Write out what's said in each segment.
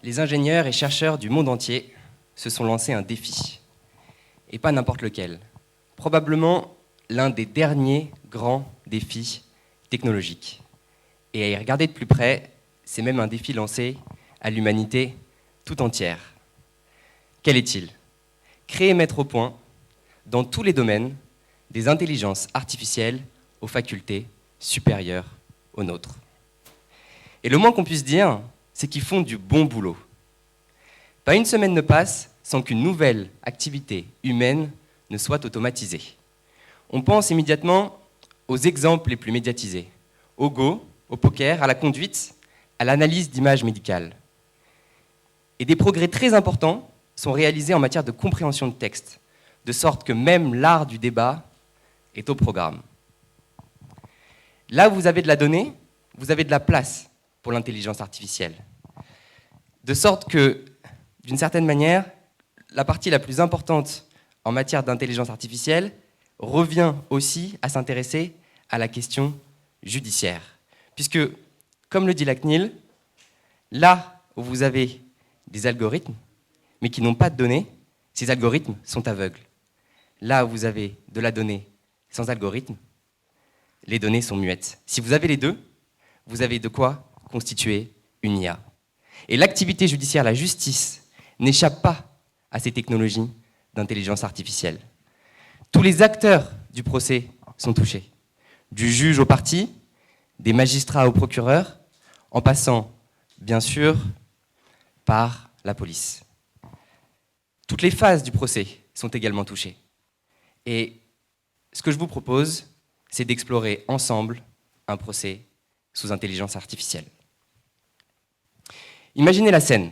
les ingénieurs et chercheurs du monde entier se sont lancés un défi. Et pas n'importe lequel. Probablement l'un des derniers grands défis technologiques. Et à y regarder de plus près, c'est même un défi lancé à l'humanité tout entière. Quel est-il ? Créer et mettre au point, dans tous les domaines, des intelligences artificielles aux facultés supérieures aux nôtres. Et le moins qu'on puisse dire, c'est qu'ils font du bon boulot. Pas une semaine ne passe sans qu'une nouvelle activité humaine ne soit automatisée. On pense immédiatement aux exemples les plus médiatisés, au Go, au poker, à la conduite, à l'analyse d'images médicales. Et des progrès très importants sont réalisés en matière de compréhension de texte, de sorte que même l'art du débat est au programme. Là où vous avez de la donnée, vous avez de la place pour l'intelligence artificielle. De sorte que, d'une certaine manière, la partie la plus importante en matière d'intelligence artificielle revient aussi à s'intéresser à la question judiciaire. Puisque, comme le dit la CNIL, là où vous avez des algorithmes, mais qui n'ont pas de données, ces algorithmes sont aveugles. Là où vous avez de la donnée sans algorithme, les données sont muettes. Si vous avez les deux, vous avez de quoi constituer une IA. Et l'activité judiciaire, la justice, n'échappe pas à ces technologies d'intelligence artificielle. Tous les acteurs du procès sont touchés, du juge au parti, des magistrats au procureur, en passant, bien sûr, par la police. Toutes les phases du procès sont également touchées. Et ce que je vous propose, c'est d'explorer ensemble un procès sous intelligence artificielle. Imaginez la scène.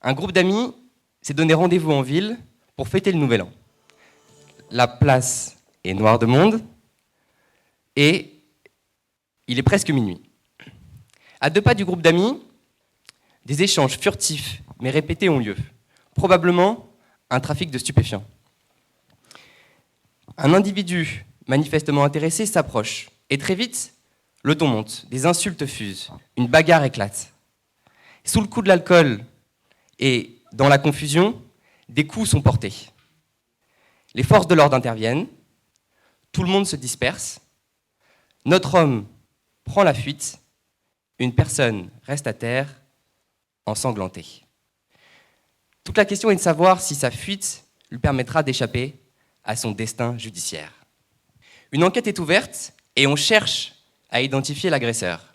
Un groupe d'amis s'est donné rendez-vous en ville pour fêter le Nouvel An. La place est noire de monde et il est presque minuit. À 2 pas du groupe d'amis, des échanges furtifs mais répétés ont lieu. Probablement un trafic de stupéfiants. Un individu manifestement intéressé s'approche et très vite, le ton monte, des insultes fusent, une bagarre éclate. Sous le coup de l'alcool et dans la confusion, des coups sont portés. Les forces de l'ordre interviennent, tout le monde se disperse, notre homme prend la fuite, une personne reste à terre, ensanglantée. Toute la question est de savoir si sa fuite lui permettra d'échapper à son destin judiciaire. Une enquête est ouverte et on cherche à identifier l'agresseur.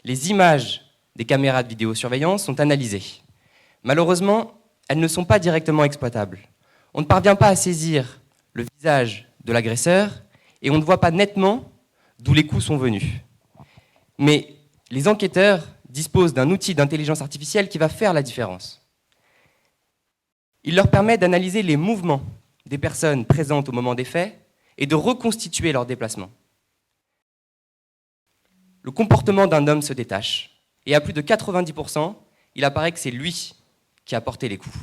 Les images des caméras de vidéosurveillance sont analysées. Malheureusement, elles ne sont pas directement exploitables. On ne parvient pas à saisir le visage de l'agresseur et on ne voit pas nettement d'où les coups sont venus. Mais les enquêteurs disposent d'un outil d'intelligence artificielle qui va faire la différence. Il leur permet d'analyser les mouvements des personnes présentes au moment des faits et de reconstituer leurs déplacements. Le comportement d'un homme se détache et à plus de 90%, il apparaît que c'est lui qui a porté les coups.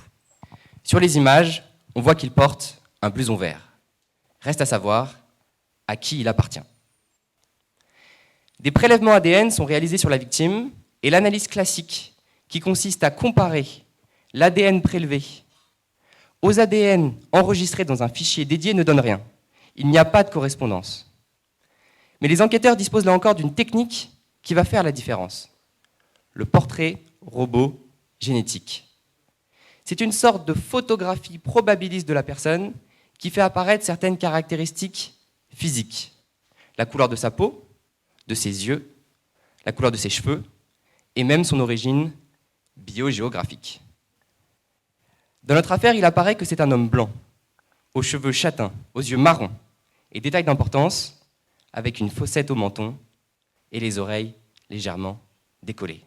Sur les images, on voit qu'il porte un blouson vert. Reste à savoir à qui il appartient. Des prélèvements ADN sont réalisés sur la victime et l'analyse classique, qui consiste à comparer l'ADN prélevé aux ADN enregistrés dans un fichier dédié, ne donne rien. Il n'y a pas de correspondance. Mais les enquêteurs disposent là encore d'une technique qui va faire la différence. Le portrait robot génétique. C'est une sorte de photographie probabiliste de la personne qui fait apparaître certaines caractéristiques physiques. La couleur de sa peau, de ses yeux, la couleur de ses cheveux et même son origine biogéographique. Dans notre affaire, il apparaît que c'est un homme blanc, aux cheveux châtains, aux yeux marrons, et détail d'importance, avec une fossette au menton et les oreilles légèrement décollées.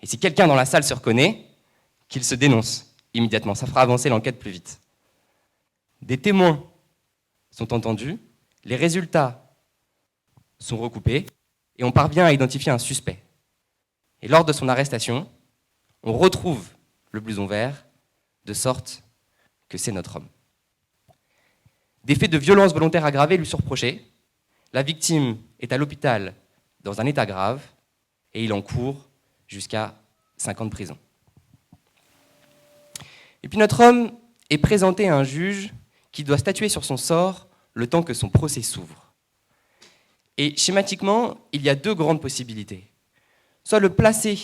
Et si quelqu'un dans la salle se reconnaît, qu'il se dénonce immédiatement, ça fera avancer l'enquête plus vite. Des témoins sont entendus, les résultats sont recoupés, et on parvient à identifier un suspect. Et lors de son arrestation, on retrouve le blouson vert, de sorte que c'est notre homme. Des faits de violence volontaire aggravée lui sont reprochés. La victime est à l'hôpital dans un état grave et il encourt jusqu'à 5 ans de prison. puis notre homme est présenté à un juge qui doit statuer sur son sort le temps que son procès s'ouvre. Et schématiquement, il y a deux grandes possibilités. Soit le placer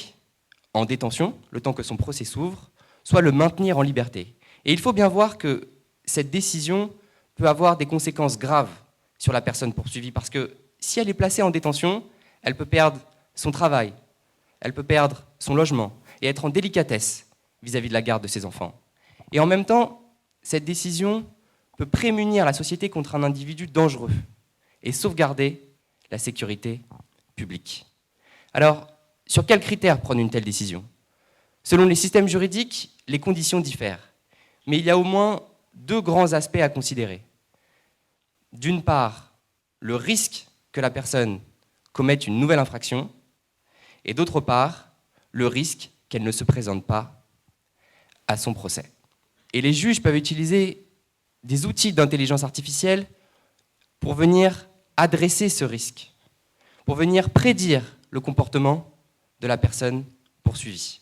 en détention, le temps que son procès s'ouvre, soit le maintenir en liberté. Et il faut bien voir que cette décision peut avoir des conséquences graves sur la personne poursuivie, parce que si elle est placée en détention, elle peut perdre son travail, elle peut perdre son logement et être en délicatesse vis-à-vis de la garde de ses enfants. Et en même temps, cette décision peut prémunir la société contre un individu dangereux et sauvegarder la sécurité publique. Alors, sur quels critères prendre une telle décision ? Selon les systèmes juridiques, les conditions diffèrent. Mais il y a au moins deux grands aspects à considérer. D'une part, le risque que la personne commette une nouvelle infraction, et d'autre part, le risque qu'elle ne se présente pas à son procès. Et les juges peuvent utiliser des outils d'intelligence artificielle pour venir adresser ce risque, pour venir prédire le comportement de la personne poursuivie.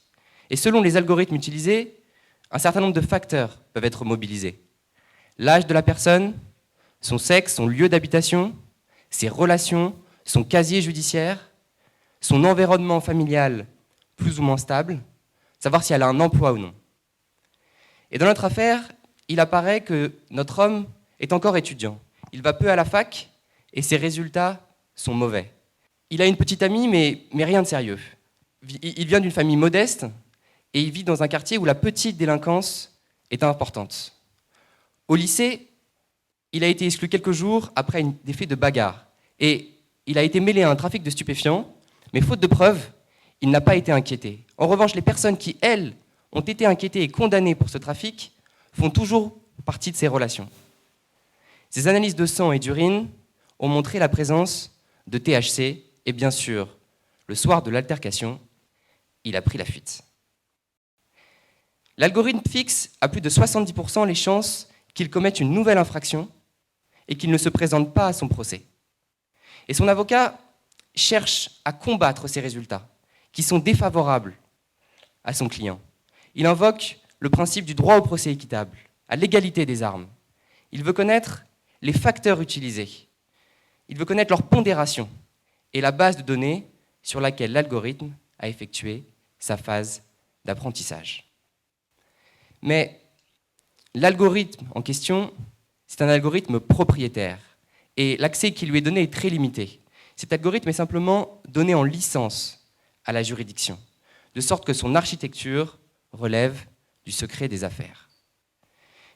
Et selon les algorithmes utilisés, un certain nombre de facteurs peuvent être mobilisés. L'âge de la personne, son sexe, son lieu d'habitation, ses relations, son casier judiciaire, son environnement familial plus ou moins stable, savoir si elle a un emploi ou non. Et dans notre affaire, il apparaît que notre homme est encore étudiant. Il va peu à la fac et ses résultats sont mauvais. Il a une petite amie, mais rien de sérieux. Il vient d'une famille modeste et il vit dans un quartier où la petite délinquance est importante. Au lycée, il a été exclu quelques jours après des faits de bagarre. Et il a été mêlé à un trafic de stupéfiants, mais faute de preuves, il n'a pas été inquiété. En revanche, les personnes qui, elles, ont été inquiétées et condamnées pour ce trafic font toujours partie de ces relations. Ces analyses de sang et d'urine ont montré la présence de THC et bien sûr, le soir de l'altercation, il a pris la fuite. L'algorithme fixe à plus de 70% les chances qu'il commette une nouvelle infraction et qu'il ne se présente pas à son procès. Et son avocat cherche à combattre ces résultats qui sont défavorables à son client. Il invoque le principe du droit au procès équitable, à l'égalité des armes. Il veut connaître les facteurs utilisés. Il veut connaître leur pondération et la base de données sur laquelle l'algorithme a effectué sa phase d'apprentissage. Mais l'algorithme en question, c'est un algorithme propriétaire et l'accès qui lui est donné est très limité. Cet algorithme est simplement donné en licence à la juridiction, de sorte que son architecture relève du secret des affaires.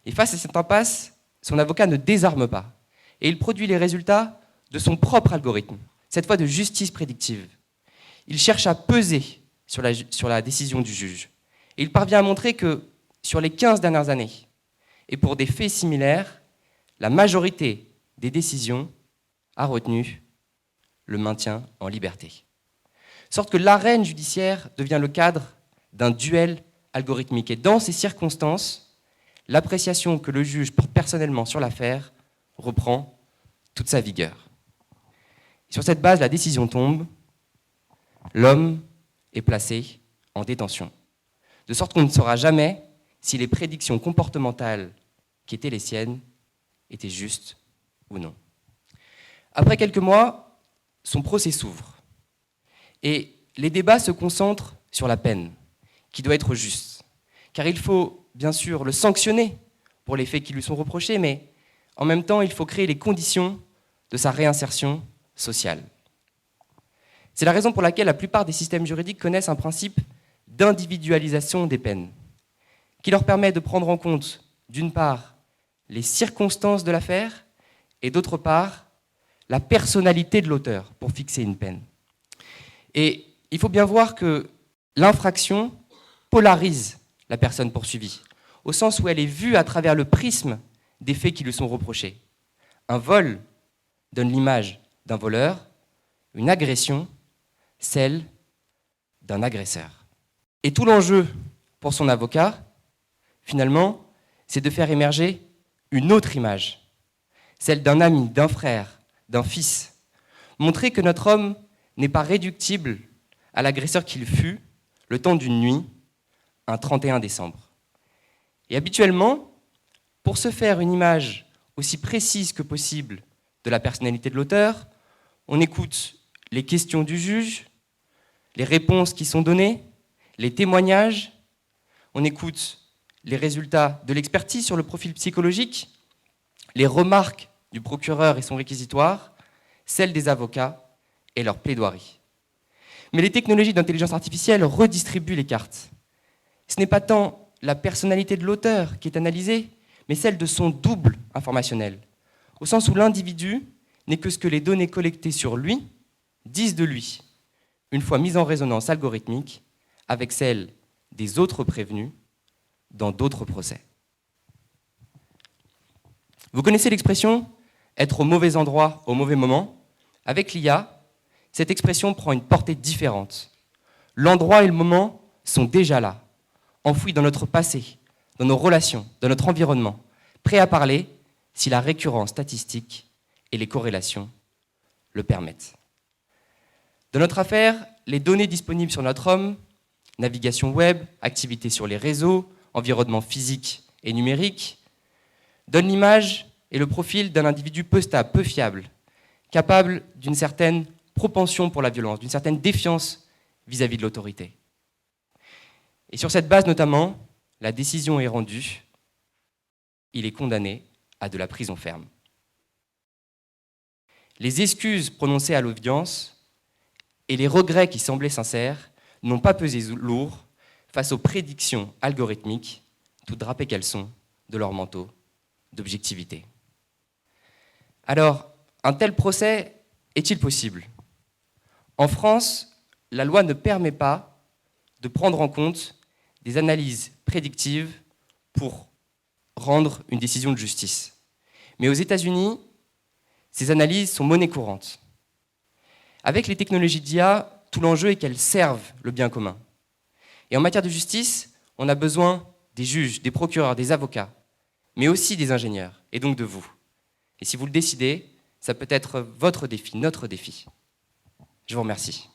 Et face à cette impasse, son avocat ne désarme pas et il produit les résultats de son propre algorithme, cette fois de justice prédictive. Il cherche à peser sur la décision du juge. Et il parvient à montrer que sur les 15 dernières années, et pour des faits similaires, la majorité des décisions a retenu le maintien en liberté. De sorte que l'arène judiciaire devient le cadre d'un duel algorithmique. Et dans ces circonstances, l'appréciation que le juge porte personnellement sur l'affaire reprend toute sa vigueur. Sur cette base, la décision tombe, l'homme est placé en détention, de sorte qu'on ne saura jamais si les prédictions comportementales qui étaient les siennes étaient justes ou non. Après quelques mois, son procès s'ouvre et les débats se concentrent sur la peine, qui doit être juste, car il faut bien sûr le sanctionner pour les faits qui lui sont reprochés, mais en même temps, il faut créer les conditions de sa réinsertion sociale. C'est la raison pour laquelle la plupart des systèmes juridiques connaissent un principe d'individualisation des peines, qui leur permet de prendre en compte, d'une part, les circonstances de l'affaire, et d'autre part, la personnalité de l'auteur pour fixer une peine. Et il faut bien voir que l'infraction polarise la personne poursuivie, au sens où elle est vue à travers le prisme des faits qui lui sont reprochés. Un vol donne l'image d'un voleur, une agression, celle d'un agresseur. Et tout l'enjeu pour son avocat, finalement, c'est de faire émerger une autre image, celle d'un ami, d'un frère, d'un fils. Montrer que notre homme n'est pas réductible à l'agresseur qu'il fut le temps d'une nuit, un 31 décembre. Et habituellement, pour se faire une image aussi précise que possible de la personnalité de l'auteur, on écoute les questions du juge, les réponses qui sont données, les témoignages, on écoute les résultats de l'expertise sur le profil psychologique, les remarques du procureur et son réquisitoire, celles des avocats et leur plaidoirie. Mais les technologies d'intelligence artificielle redistribuent les cartes. Ce n'est pas tant la personnalité de l'auteur qui est analysée, mais celle de son double informationnel, au sens où l'individu n'est que ce que les données collectées sur lui disent de lui, une fois mises en résonance algorithmique avec celles des autres prévenus dans d'autres procès. Vous connaissez l'expression « être au mauvais endroit au mauvais moment ». Avec l'IA, cette expression prend une portée différente. L'endroit et le moment sont déjà là, enfouis dans notre passé, dans nos relations, dans notre environnement, prêts à parler si la récurrence statistique et les corrélations le permettent. Dans notre affaire, les données disponibles sur notre homme, navigation web, activité sur les réseaux, environnement physique et numérique, donnent l'image et le profil d'un individu peu stable, peu fiable, capable d'une certaine propension pour la violence, d'une certaine défiance vis-à-vis de l'autorité. Et sur cette base notamment, la décision est rendue, il est condamné à de la prison ferme. Les excuses prononcées à l'audience et les regrets qui semblaient sincères n'ont pas pesé lourd face aux prédictions algorithmiques, toutes drapées qu'elles sont, de leur manteau d'objectivité. Alors, un tel procès est-il possible ? En France, la loi ne permet pas de prendre en compte des analyses prédictives pour rendre une décision de justice. Mais aux États-Unis, ces analyses sont monnaie courante. Avec les technologies d'IA, tout l'enjeu est qu'elles servent le bien commun. Et en matière de justice, on a besoin des juges, des procureurs, des avocats, mais aussi des ingénieurs, et donc de vous. Et si vous le décidez, ça peut être votre défi, notre défi. Je vous remercie.